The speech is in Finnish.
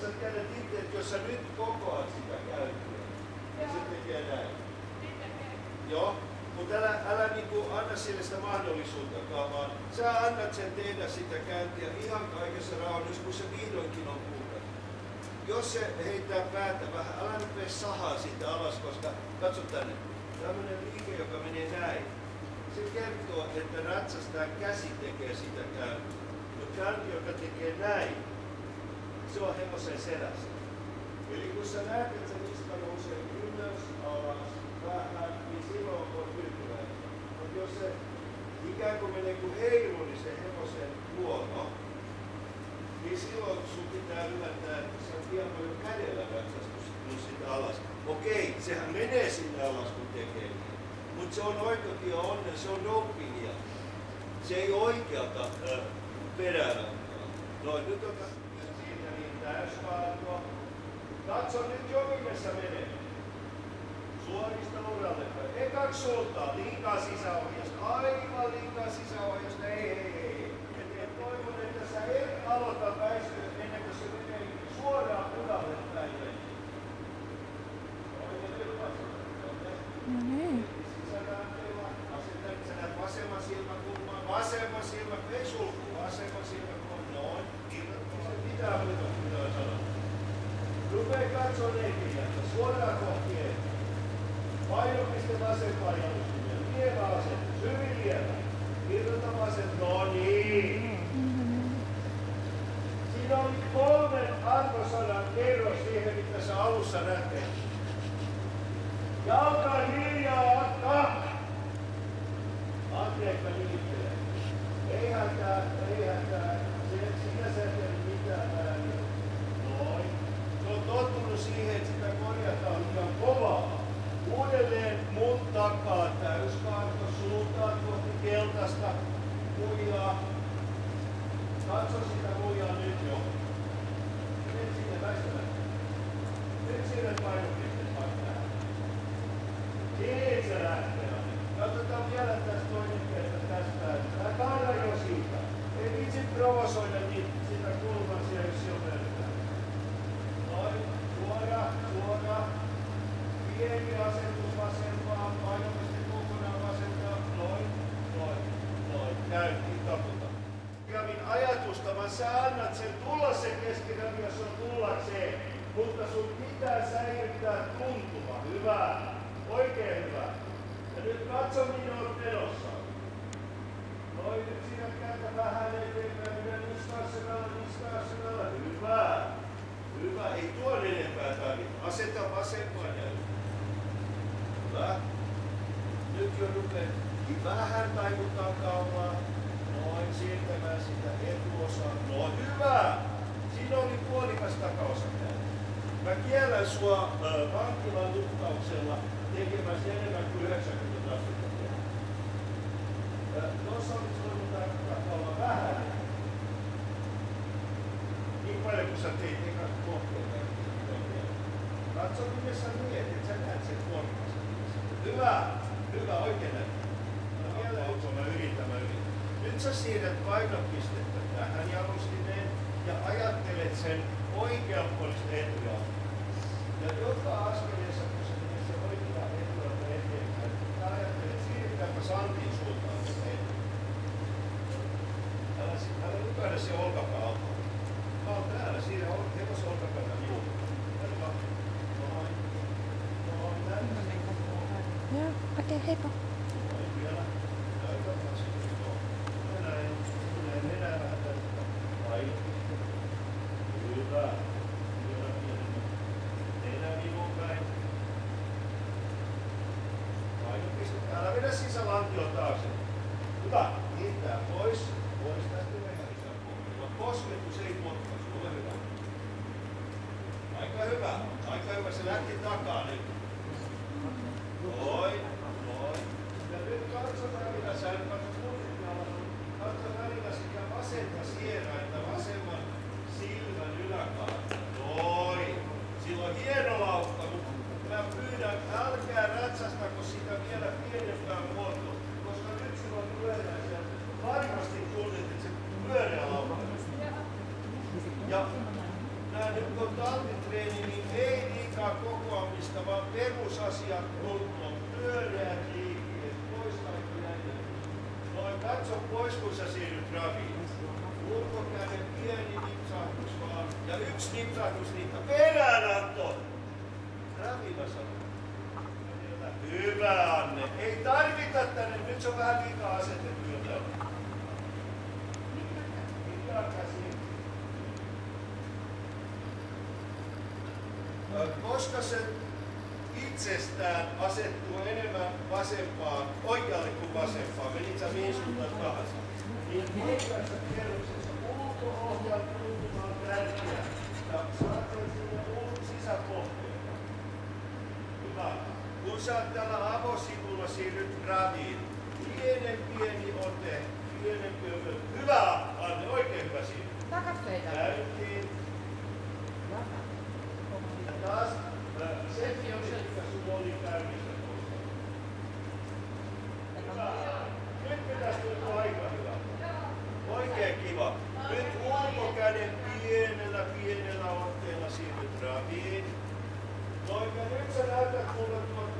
sä kädet itse, että jos sä nyt kokoat sitä käyntiä, niin se tekee näin. Joo, mutta älä niinku anna sille sitä mahdollisuuttakaan, vaan sä annat sen tehdä sitä käyntiä ihan kaikessa rauhassa, kun se vihdoinkin on puhdas. Jos se heittää päätä vähän, älä nyt mene sahaa siitä alas, koska katso tänne, tämmönen liike, joka menee näin. Se kertoo, että ratsastajan käsi tekee sitä käyntiä. Mutta käynti, joka tekee näin, se on hevosen selässä. Eli kun sä näet, että se niska nousee ylös, alas, vähän, niin silloin on tyytyväinen. Mutta jos se ikään kuin menee kuin heiluri se hevosen luono, niin silloin sun pitää ymmärtää, että se on vielä paljon kädellä ratsastus sitä alas. Okei, sehän menee sinne alas, kun tekee niin. Mutta se on oikotie onnen, se on dopingia. Se ei oikealta perärantaa. No nyt ota siitä niin täyskaatua. Katso nyt jokimessa menee. Suorista uralle päin. Ekaksi suuntaan. Liikaa sisäohjasta. Aivan liikaa sisäohjasta. Ei. Et toivon, että sä et aloita väistyä ennen kuin se menee suoraan uralle päin. No niin. Vasemman silmäkulmaan, vasemman silmä, ei sulku, vasemman silmäkulmaan, noin, irrottaa. Mitä pitää sanoa? Rupee katsoo neikkiä, suoraan kohti eteen. Painopiste vasempaan jalustille, lievä asentus, hyvin lievä. Irrota vasen, no niin. Siinä oli 3 arvosanan kerros siihen, mitä sä alussa näkee. Jalka hiljaa, Akka! Andreekka liittelee. Ei hätää. Siinä sä et tehdä mitään väärin. Noin. Se on tottunut siihen, että sitä korjataan liian kovaa. Uudelleen mun takaa täyskaarto, suuntaan kohti keltaista muijaa. Katso sitä muijaa nyt jo. Nyt sinne väistämättä. Nyt sinne painopisteen paikkaan. Siitä se lähtee. Katsotaan vielä tästä toinen kerta tästä. Älä kaada jo siitä. Ei vitsi provosoida sitä kulmansia, jos jo vertaa. Noin, suora. Pieni asentus vasempaan, painopiste kokonaan vasempaan. Noin. Käynti, taputa. Kävin ajatusta, vaan sä annat sen tulla sen keskiravi, jos on tullakseen. Mutta sun pitää säilyttää tuntuma. Hyvä. Oikein hyvä. Ja nyt katso, minä olet menossa. Noin, nyt siinä kääntä vähän eteenpäin. Minä niskaasennalla. Hyvä. Ei tuon enempää tarvitse. Aseta vasempaan jälleen. Hyvä. Nyt jo rupeat vähän taivuttaa kaumaa. Noin, siirtämään sitä etuosaa. No hyvä. Siinä oli puolikas takaosa kääntä. Mä kiellän sua vankilan nukkauksella tekemässä enemmän kuin 90 astetta. Tuossa olisi voinut olla vähän. Niin paljon kuin sä teit ekas kohteita. Katso, miten sä mietit, sä näet sen korvassa. Hyvä, oikein näin. No vielä yksi, mä yritän. Nyt sä siirrät painopistettä tähän jalostimeen ja ajattelet sen oikeanpuolista etuja. Ja joka askeleessa, kun se menee se oikea etujalta eteenpäin, sä ajattelet, siirrytäänkö Santin suuntaan eteen. Älä lukaida se olkapää alta. Mä oon täällä, siinä on hevosen olkapäätä juuri. Noin. Joo, okei, heippa. Noin vielä. Näytä asetus tuohon. Nenää vähän täyttä. Painopiste. Hyvä. Älä vedä sisälantion taakse. Hyvä. Kiittää pois. Pois tästä mehänisää pohjalla. Kosketus ei potkaisi. Ole hyvä. Aika hyvä. Se lähti takaa nyt. Noin. Ja nyt katsotaan mitä sä nyt katso välillä sitä vasenta sierainta vasemman silmän yläkaarta. Noin. Sillä on hieno laukka, mutta mä pyydän, älkää ratsastako sitä vielä pienempään muotoon, koska nyt sulla on pyöreä sieltä. Varmasti tunnet, että se pyöreä laukka. Ja nää nyt kun on talvitreeni, niin ei liikaa kokoamista, vaan perusasiat kuntoon. Pyöreät liikkeet, pois kaikki näitä. Noin, katso pois, kun sä siirryt raviin. Ulkokäden pieni nipsahtus vaan. Ja yksi nipsahtus niitä. Perään, Antto! Ravi, mä sanon. Hyvä, Anne. Ei tarvita tänne. Nyt se on vähän liikaa asetettu jo tänne. Mitä käsi? Koska se itsestään asettuu enemmän vasempaan, oikealle kuin vasempaan, menit sä mihin suuntaan tahansa, niin oikeassa kerroksessa ulko-ohjaan tuntumaan tärkeää ja saatiin sinne sisäpohjaan. Hyvä. Kun sä oot täällä avosivulla siirryt raviin, pieni ote, pienempi ote. Hyvä, Anne, oikein hyvä siirry. Takaspeitä. Käyntiin. Taas se mikä sulla oli käynnissä tuossa. Hyvä. Nyt pitäisi tuntua aika hyvä. Oikein kiva. Nyt ulkokäden pienellä otteella siirryt raviin. Noin, ja nyt sä näytät mulle tuon